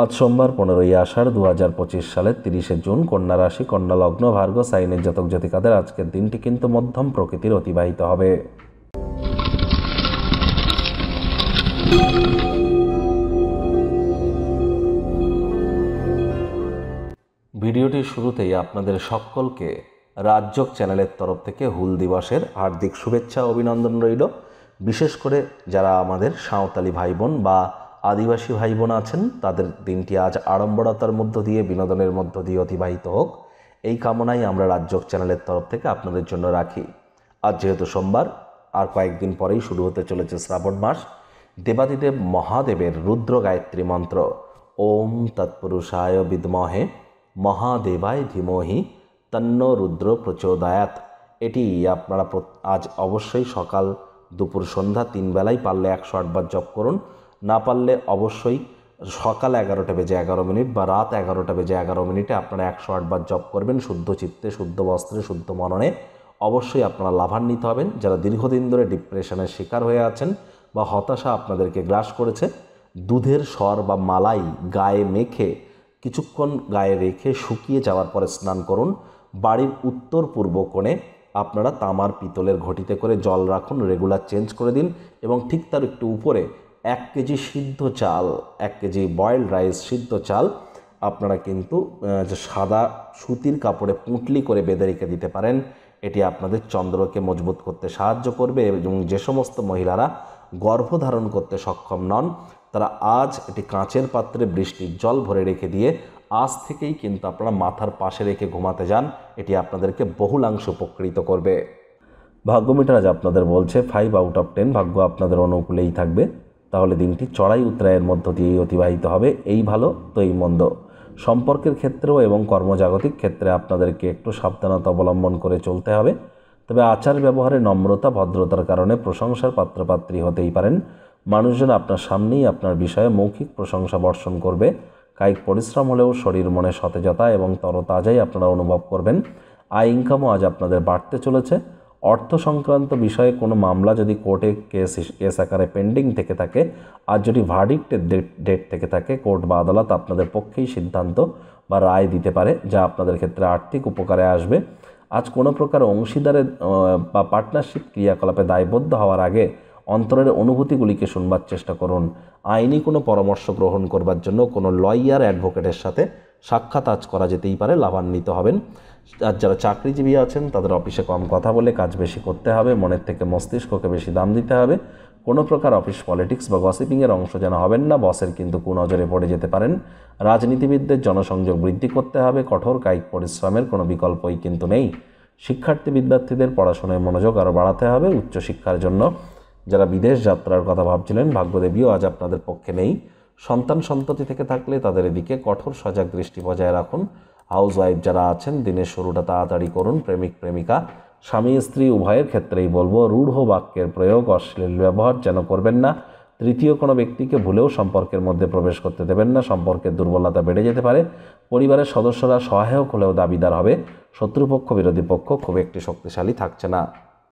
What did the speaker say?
আজ সোমবার 15ই আষাঢ় 2025 সালের 30শে জুন, কন্যা রাশি, কন্যা লগ্ন, ভার্গ সাইনের জাতক জাতিকাদের আজকের দিনটি কিন্তু মধ্যম প্রকৃতির অতিবাহিত হবে। ভিডিওটির শুরুতেই আপনাদের সকলকে রাজযোগ চ্যানেলের তরফ থেকে হুল দিবসের হার্দিক শুভেচ্ছা অভিনন্দন রইল। বিশেষ করে যারা আমাদের সাঁওতালি ভাই বোন বা আদিবাসী ভাই বোন আছেন, তাদের দিনটি আজ আড়ম্বরতার মধ্য দিয়ে, বিনোদনের মধ্য দিয়ে অতিবাহিত হোক, এই কামনাই আমরা রাজযোগ চ্যানেলের তরফ থেকে আপনাদের জন্য রাখি। আজ যেহেতু সোমবার, আর কয়েকদিন পরেই শুরু হতে চলেছে শ্রাবণ মাস। দেবাদিদেব মহাদেবের রুদ্র গায়ত্রী মন্ত্র ওম তৎপুরুষায় বিদ্মহে মহাদেবায় ধীমহি তন্ন রুদ্র প্রচোদয়াৎ, এটি আপনারা আজ অবশ্যই সকাল, দুপুর, সন্ধ্যা 3 বেলায় পারলে 108 বার জপ করুন। না পারলে অবশ্যই সকাল 11টা বেজে 11 মিনিট বা রাত 11টা বেজে 11 মিনিটে আপনারা 108 বার জপ করবেন। শুদ্ধ চিত্তে, শুদ্ধ বস্ত্রে, শুদ্ধ মননে অবশ্যই আপনারা লাভান্বিত হবেন। যারা দীর্ঘদিন ধরে ডিপ্রেশনের শিকার হয়ে আছেন বা হতাশা আপনাদেরকে গ্রাস করেছে, দুধের স্বর বা মালাই গায়ে মেখে কিছুক্ষণ গায়ে রেখে শুকিয়ে যাওয়ার পরে স্নান করুন। বাড়ির উত্তর পূর্ব কোণে আপনারা তামার পিতলের ঘটিতে করে জল রাখুন, রেগুলার চেঞ্জ করে দিন। এবং ঠিক তার একটু উপরে 1 কেজি সিদ্ধ চাল, 1 কেজি বয়েলড রাইস সিদ্ধ চাল আপনারা কিন্তু সাদা সুতির কাপড়ে পুঁটলি করে বেঁধে রেখে দিতে পারেন। এটি আপনাদের চন্দ্রকে মজবুত করতে সাহায্য করবে। এবং যে সমস্ত মহিলারা গর্ভধারণ করতে সক্ষম নন, তারা আজ এটি কাঁচের পাত্রে বৃষ্টির জল ভরে রেখে দিয়ে আজ থেকেই কিন্তু আপনারা মাথার পাশে রেখে ঘুমাতে যান। এটি আপনাদেরকে বহুলাংশ উপকৃত করবে। ভাগ্যমিটার আজ আপনাদের বলছে 5 আউট অফ 10, ভাগ্য আপনাদের অনুকূলেই থাকবে। তাহলে দিনটি চড়াই উতরাইয়ের মধ্য দিয়েই অতিবাহিত হবে। এই ভালো তো এই মন্দ। সম্পর্কের ক্ষেত্রেও এবং কর্মজাগতিক ক্ষেত্রে আপনাদেরকে একটু সাবধানতা অবলম্বন করে চলতে হবে। তবে আচার ব্যবহারে নম্রতা, ভদ্রতার কারণে প্রশংসার পাত্রপাত্রী হতেই পারেন। মানুষজন আপনার সামনেই আপনার বিষয়ে মৌখিক প্রশংসা বর্ষণ করবে। কায়িক পরিশ্রম হলেও শরীর মনে সতেজতা এবং তরতাজাই আপনারা অনুভব করবেন। আয় ইনকামও আজ আপনাদের বাড়তে চলেছে। অর্থ সংক্রান্ত বিষয়ে কোনো মামলা যদি কোর্টে কেস আকারে পেন্ডিং থেকে থাকে, আর যদি ভার্ডিক্টের ডেট থেকে থাকে, কোর্ট বা আদালত আপনাদের পক্ষেই সিদ্ধান্ত বা রায় দিতে পারে, যা আপনাদের ক্ষেত্রে আর্থিক উপকারে আসবে। আজ কোনো প্রকার অংশীদারের বা পার্টনারশিপ ক্রিয়াকলাপে দায়বদ্ধ হওয়ার আগে অন্তরের অনুভূতিগুলিকে শুনবার চেষ্টা করুন। আইনি কোনো পরামর্শ গ্রহণ করবার জন্য কোনো লয়ার, অ্যাডভোকেটের সাথে সাক্ষাৎ আজ করা যেতেই পারে, লাভান্বিত হবেন। আর যারা চাকরিজীবী আছেন, তাদের অফিসে কম কথা বলে কাজ বেশি করতে হবে, মনের থেকে মস্তিষ্ককে বেশি দাম দিতে হবে। কোনো প্রকার অফিস পলিটিক্স বা গসিপিংয়ের অংশ যেন হবেন না, বসের কিন্তু কুনজরে পড়ে যেতে পারেন। রাজনীতিবিদদের জনসংযোগ বৃদ্ধি করতে হবে, কঠোর কায়িক পরিশ্রমের কোনো বিকল্পই কিন্তু নেই। শিক্ষার্থী বিদ্যার্থীদের পড়াশোনায় মনোযোগ আরও বাড়াতে হবে। উচ্চশিক্ষার জন্য যারা বিদেশ যাত্রার কথা ভাবছিলেন, ভাগ্যদেবীও আজ আপনাদের পক্ষে নেই। সন্ততি থেকে থাকলে তাদের এদিকে কঠোর সজাগ দৃষ্টি বজায় রাখুন। হাউস ওয়াইফ যারা আছেন, দিনের শুরুটা তাড়াতাড়ি করুন। প্রেমিক প্রেমিকা, স্বামী স্ত্রী উভয়ের ক্ষেত্রেই বলবো, রূঢ় বাক্যের প্রয়োগ, অশ্লীল ব্যবহার যেন করবেন না। তৃতীয় কোনো ব্যক্তিকে ভুলেও সম্পর্কের মধ্যে প্রবেশ করতে দেবেন না, সম্পর্কের দুর্বলতা বেড়ে যেতে পারে। পরিবারের সদস্যরা সহায়ক হলেও দাবিদার হবে। শত্রুপক্ষ, বিরোধী পক্ষ খুব একটি শক্তিশালী থাকছে না।